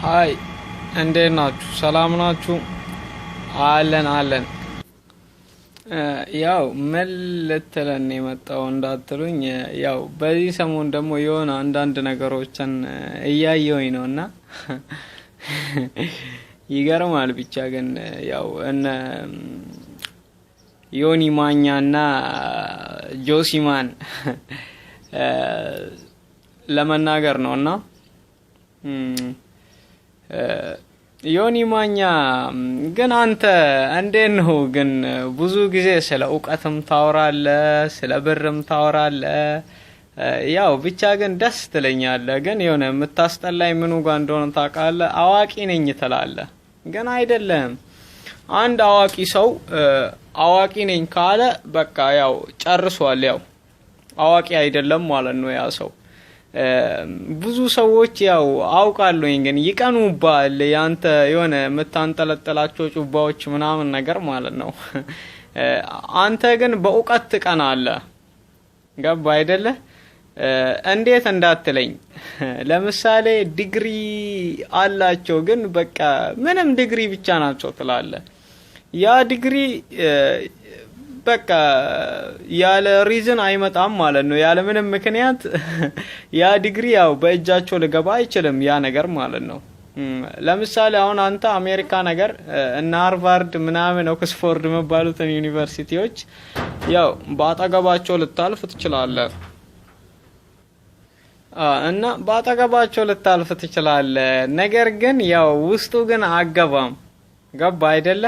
ሃይ እንዴት ናችሁ? ሰላም ናችሁ? አለን ያው ምን ልትለን የመጣው እንዳትሉኝ፣ ያው በዚህ ሰሞን ደግሞ የሆነ አንዳንድ ነገሮችን እያየሁኝ ነውና ይገርማል። ብቻ ግን ያው እነ ዮኒ ማኛና ጆሲማን ለመናገር ነውና ዮኒ ማኛ ግን አንተ እንዴት ነው ግን ብዙ ጊዜ ስለ እውቀትም ታወራለህ፣ ስለ ብርም ታወራለህ። ያው ብቻ ግን ደስ ትለኛለህ። ግን የሆነ የምታስጠላኝ ምኑ ጋር እንደሆነ ታውቃለህ? አዋቂ ነኝ ትላለህ፣ ግን አይደለም። አንድ አዋቂ ሰው አዋቂ ነኝ ካለ በቃ ያው ጨርሷል። ያው አዋቂ አይደለም ማለት ነው ያ ሰው። ብዙ ሰዎች ያው አውቃለሁኝ ግን ይቀኑባል። ያንተ የሆነ የምታንጠለጥላቸው ጩባዎች ምናምን ነገር ማለት ነው። አንተ ግን በእውቀት ትቀናለህ። ገባ አይደለ? እንዴት እንዳትለኝ፣ ለምሳሌ ዲግሪ አላቸው ግን በቃ ምንም ዲግሪ ብቻ ናቸው ትላለህ። ያ ዲግሪ በቃ ያለ ሪዝን አይመጣም ማለት ነው። ያለ ምንም ምክንያት ያ ዲግሪ ያው በእጃቸው ሊገባ አይችልም ያ ነገር ማለት ነው። ለምሳሌ አሁን አንተ አሜሪካ ነገር እና ሃርቫርድ ምናምን ኦክስፎርድ የሚባሉትን ዩኒቨርሲቲዎች ያው በአጠገባቸው ልታልፍ ትችላለህ እና በአጠገባቸው ልታልፍ ትችላለህ። ነገር ግን ያው ውስጡ ግን አገባም። ገባ አይደለ?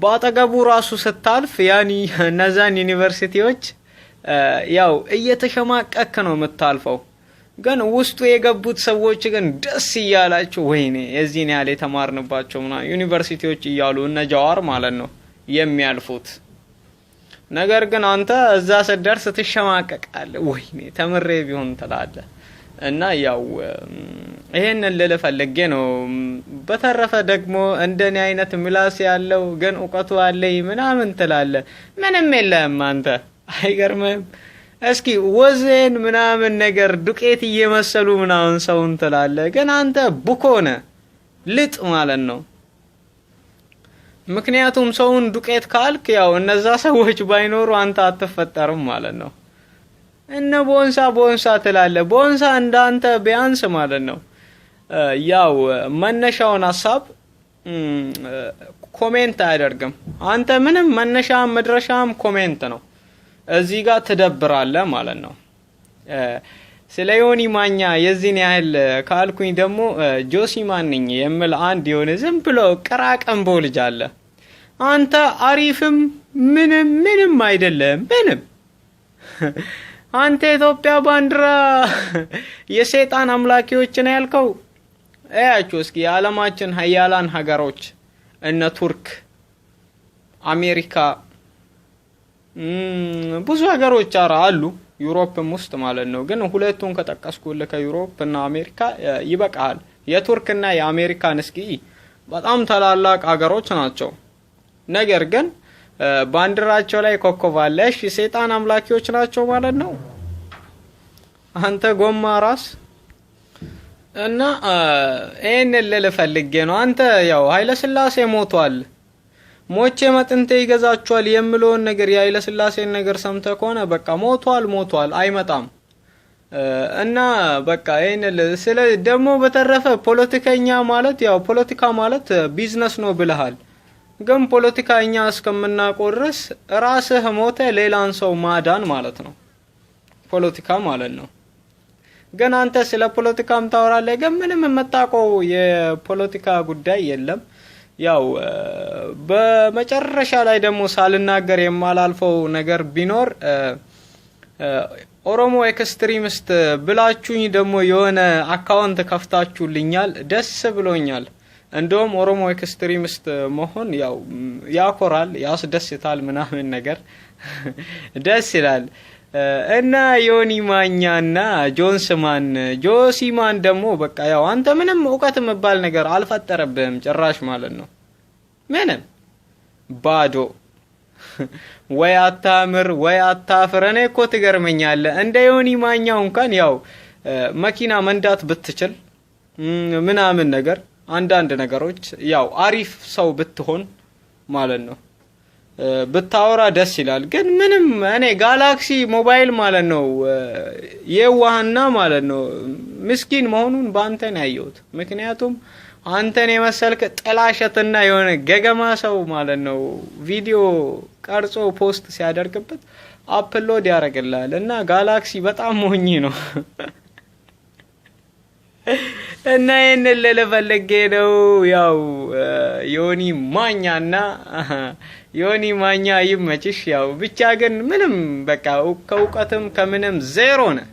በአጠገቡ ራሱ ስታልፍ ያኒ እነዛን ዩኒቨርሲቲዎች ያው እየተሸማቀክ ነው የምታልፈው። ግን ውስጡ የገቡት ሰዎች ግን ደስ እያላቸው ወይኔ የዚህን ያህል የተማርንባቸው ምናምን ዩኒቨርሲቲዎች እያሉ እነ ጃዋር ማለት ነው የሚያልፉት። ነገር ግን አንተ እዛ ስትደርስ ትሸማቀቃለህ። ወይኔ ተምሬ ቢሆን ትላለህ። እና ያው ይሄን ልል ፈልጌ ነው። በተረፈ ደግሞ እንደኔ አይነት ምላስ ያለው ግን እውቀቱ አለኝ ምናምን ትላለህ። ምንም የለህም አንተ። አይገርምም? እስኪ ወዘን ምናምን ነገር ዱቄት እየመሰሉ ምናምን ሰውን ትላለህ። ግን አንተ ቡኮነ ልጥ ማለት ነው። ምክንያቱም ሰውን ዱቄት ካልክ ያው እነዛ ሰዎች ባይኖሩ አንተ አትፈጠርም ማለት ነው። እነ ቦንሳ ትላለህ። ቦንሳ እንዳንተ ቢያንስ ማለት ነው ያው መነሻውን ሐሳብ ኮሜንት አያደርግም። አንተ ምንም መነሻም መድረሻም ኮሜንት ነው። እዚህ ጋር ትደብራለህ ማለት ነው። ስለ ዮኒ ማኛ የዚህን ያህል ካልኩኝ ደግሞ ጆሲማን ነኝ የምል አንድ የሆነ ዝም ብሎ ቅራቀንቦ ልጅ አለ። አንተ አሪፍም ምንም አይደለም ምንም። አንተ ኢትዮጵያ ባንዲራ የሰይጣን አምላኪዎች ነው ያልከው። እያችሁ እስኪ የዓለማችን ሀያላን ሀገሮች እነ ቱርክ፣ አሜሪካ ብዙ ሀገሮች አሉ ዩሮፕም ውስጥ ማለት ነው። ግን ሁለቱን ከጠቀስኩልህ ከዩሮፕ እና አሜሪካ ይበቃል። የቱርክና የአሜሪካን እስኪ በጣም ታላላቅ ሀገሮች ናቸው። ነገር ግን ባንዲራቸው ላይ ኮከብ አለ። እሺ ሰይጣን አምላኪዎች ናቸው ማለት ነው። አንተ ጎማ ራስ እና ይሄን ልል ፈልጌ ነው። አንተ ያው ኃይለ ሥላሴ ሞቷል፣ ሞቼ መጥንቴ ይገዛቸዋል የሚለውን ነገር የኃይለ ሥላሴን ነገር ሰምተህ ከሆነ በቃ ሞቷል አይመጣም። እና በቃ ይሄን ስለ ደግሞ በተረፈ ፖለቲከኛ ማለት ያው ፖለቲካ ማለት ቢዝነስ ነው ብለሃል። ግን ፖለቲካኛ እስከምናውቀው ድረስ ራስህ ሞተ ሌላን ሰው ማዳን ማለት ነው ፖለቲካ ማለት ነው። ግን አንተ ስለ ፖለቲካም ታወራለህ፣ ግን ምንም የምታውቀው የፖለቲካ ጉዳይ የለም። ያው በመጨረሻ ላይ ደግሞ ሳልናገር የማላልፈው ነገር ቢኖር ኦሮሞ ኤክስትሪሚስት ብላችሁኝ ደግሞ የሆነ አካውንት ከፍታችሁልኛል፣ ደስ ብሎኛል። እንደውም ኦሮሞ ኤክስትሪሚስት መሆን ያው ያኮራል፣ ያስደስታል ምናምን ነገር ደስ ይላል። እና ዮኒ ማኛና ጆሲማን ደግሞ በቃ ያው አንተ ምንም እውቀት መባል ነገር አልፈጠረብህም ጭራሽ ማለት ነው። ምንም ባዶ ወይ አታምር ወይ አታፍር። እኔ እኮ ትገርመኛለህ። እንደ ዮኒ ማኛው እንኳን ያው መኪና መንዳት ብትችል ምናምን ነገር አንዳንድ ነገሮች ያው አሪፍ ሰው ብትሆን ማለት ነው ብታወራ ደስ ይላል። ግን ምንም እኔ ጋላክሲ ሞባይል ማለት ነው የዋህና ማለት ነው ምስኪን መሆኑን ባንተ ነው ያየሁት። ምክንያቱም አንተን የመሰልክ ጥላሸትና የሆነ ገገማ ሰው ማለት ነው ቪዲዮ ቀርጾ ፖስት ሲያደርግበት አፕሎድ ያደርግልሃል እና ጋላክሲ በጣም ሞኝ ነው። እና ይሄንን ልል ፈልጌ ነው። ያው ዮኒ ማኛና ዮኒ ማኛ ይመችሽ። ያው ብቻ ግን ምንም በቃ ከእውቀትም ከምንም ዜሮ ነህ።